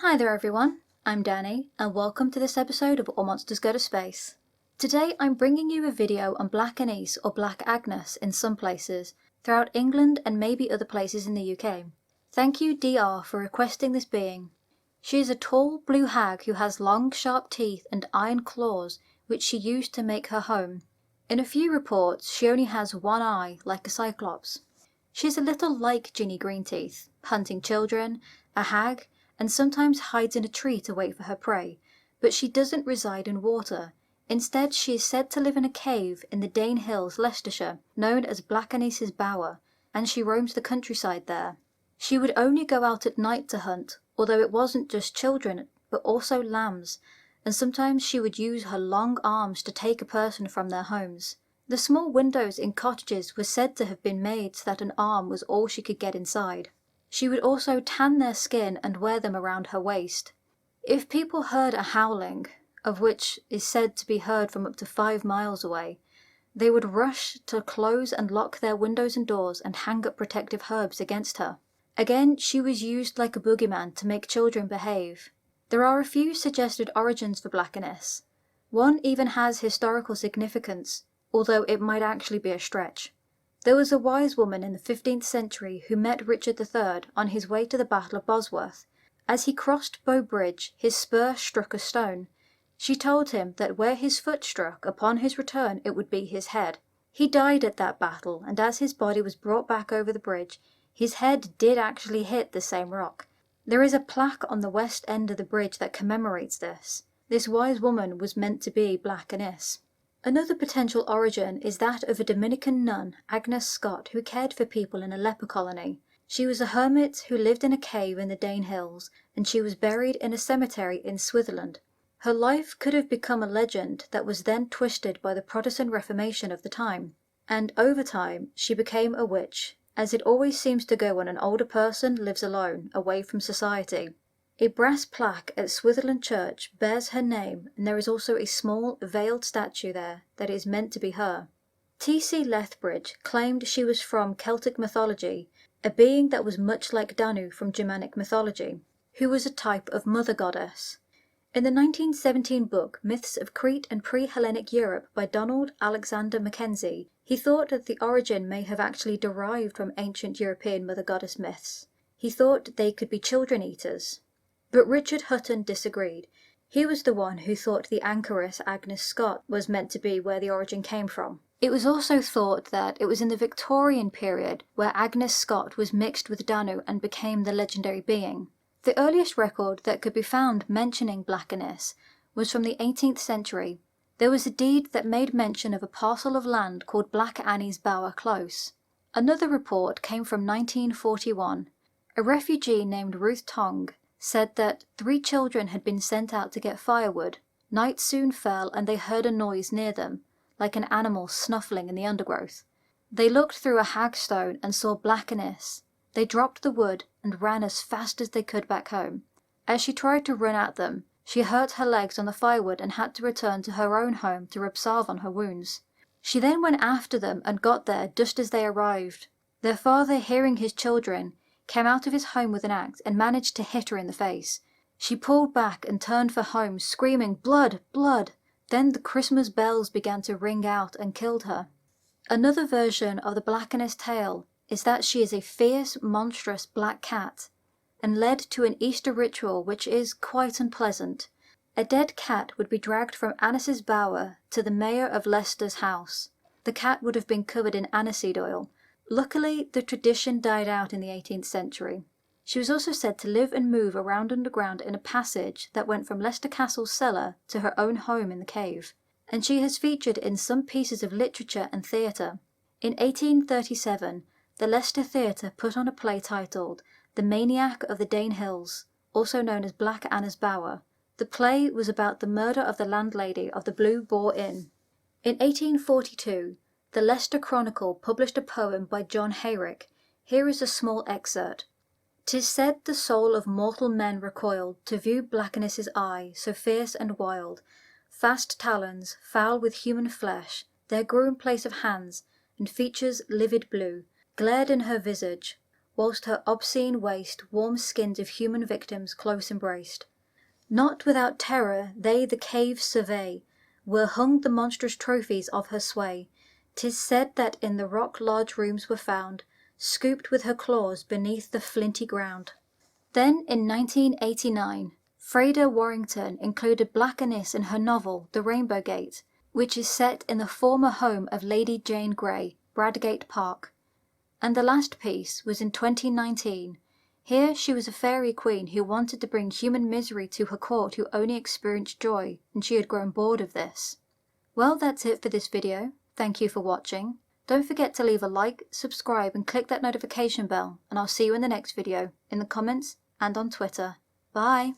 Hi there everyone, I'm Dani, and welcome to this episode of All Monsters Go to Space. Today I'm bringing you a video on Black Anise or Black Agnes in some places, throughout England and maybe other places in the UK. Thank you DR for requesting this being. She is a tall blue hag who has long sharp teeth and iron claws which she used to make her home. In a few reports she only has one eye like a cyclops. She is a little like Ginny Greenteeth, hunting children, a hag, and sometimes hides in a tree to wait for her prey, but she doesn't reside in water. Instead, she is said to live in a cave in the Dane Hills, Leicestershire, known as Black Anice's Bower, and she roams the countryside there. She would only go out at night to hunt, although it wasn't just children, but also lambs, and sometimes she would use her long arms to take a person from their homes. The small windows in cottages were said to have been made so that an arm was all she could get inside. She would also tan their skin and wear them around her waist. If people heard a howling, of which is said to be heard from up to 5 miles away, they would rush to close and lock their windows and doors and hang up protective herbs against her. Again, she was used like a boogeyman to make children behave. There are a few suggested origins for Black Anise. One even has historical significance, although it might actually be a stretch. There was a wise woman in the 15th century who met Richard III on his way to the Battle of Bosworth. As he crossed Bow Bridge, his spur struck a stone. She told him that where his foot struck upon his return it would be his head. He died at that battle, and as his body was brought back over the bridge, his head did actually hit the same rock. There is a plaque on the west end of the bridge that commemorates this. This wise woman was meant to be Black Anise. Another potential origin is that of a Dominican nun, Agnes Scott, who cared for people in a leper colony. She was a hermit who lived in a cave in the Dane Hills, and she was buried in a cemetery in Switzerland. Her life could have become a legend that was then twisted by the Protestant Reformation of the time, and over time she became a witch, as it always seems to go when an older person lives alone, away from society. A brass plaque at Switzerland Church bears her name, and there is also a small, veiled statue there that is meant to be her. T.C. Lethbridge claimed she was from Celtic mythology, a being that was much like Danu from Germanic mythology, who was a type of mother goddess. In the 1917 book Myths of Crete and Pre-Hellenic Europe by Donald Alexander Mackenzie, he thought that the origin may have actually derived from ancient European mother goddess myths. He thought they could be children eaters. But Richard Hutton disagreed. He was the one who thought the anchoress Agnes Scott was meant to be where the origin came from. It was also thought that it was in the Victorian period where Agnes Scott was mixed with Danu and became the legendary being. The earliest record that could be found mentioning Black Anise was from the 18th century. There was a deed that made mention of a parcel of land called Black Annie's Bower Close. Another report came from 1941. A refugee named Ruth Tong said that 3 children had been sent out to get firewood. Night soon fell and they heard a noise near them, like an animal snuffling in the undergrowth. They looked through a hagstone and saw Black Anise. They dropped the wood and ran as fast as they could back home. As she tried to run at them, she hurt her legs on the firewood and had to return to her own home to rub salve on her wounds. She then went after them and got there just as they arrived. Their father, hearing his children, came out of his home with an axe and managed to hit her in the face. She pulled back and turned for home, screaming, "Blood! Blood!" Then the Christmas bells began to ring out and killed her. Another version of the Black Anise tale is that she is a fierce, monstrous black cat, and led to an Easter ritual which is quite unpleasant. A dead cat would be dragged from Anice's bower to the mayor of Leicester's house. The cat would have been covered in aniseed oil. Luckily, the tradition died out in the 18th century. She was also said to live and move around underground in a passage that went from Leicester Castle's cellar to her own home in the cave, and she has featured in some pieces of literature and theatre. In 1837, the Leicester Theatre put on a play titled The Maniac of the Dane Hills, also known as Black Anna's Bower. The play was about the murder of the landlady of the Blue Boar Inn. In 1842, the Leicester Chronicle published a poem by John Hayrick. Here is a small excerpt. "'Tis said the soul of mortal men recoiled to view Black Anice's eye, so fierce and wild. Fast talons, foul with human flesh, there grew in place of hands, and features livid blue, glared in her visage. whilst her obscene waist warm skins of human victims close embraced. Not without terror they the caves survey, where hung the monstrous trophies of her sway. 'Tis said that in the rock large rooms were found, scooped with her claws beneath the flinty ground. Then in 1989, Freda Warrington included Black Anis in her novel The Rainbow Gate, which is set in the former home of Lady Jane Grey, Bradgate Park. And the last piece was in 2019. Here she was a fairy queen who wanted to bring human misery to her court who only experienced joy, and she had grown bored of this. Well, that's it for this video. Thank you for watching. Don't forget to leave a like, subscribe and click that notification bell, and I'll see you in the next video, in the comments and on Twitter. Bye!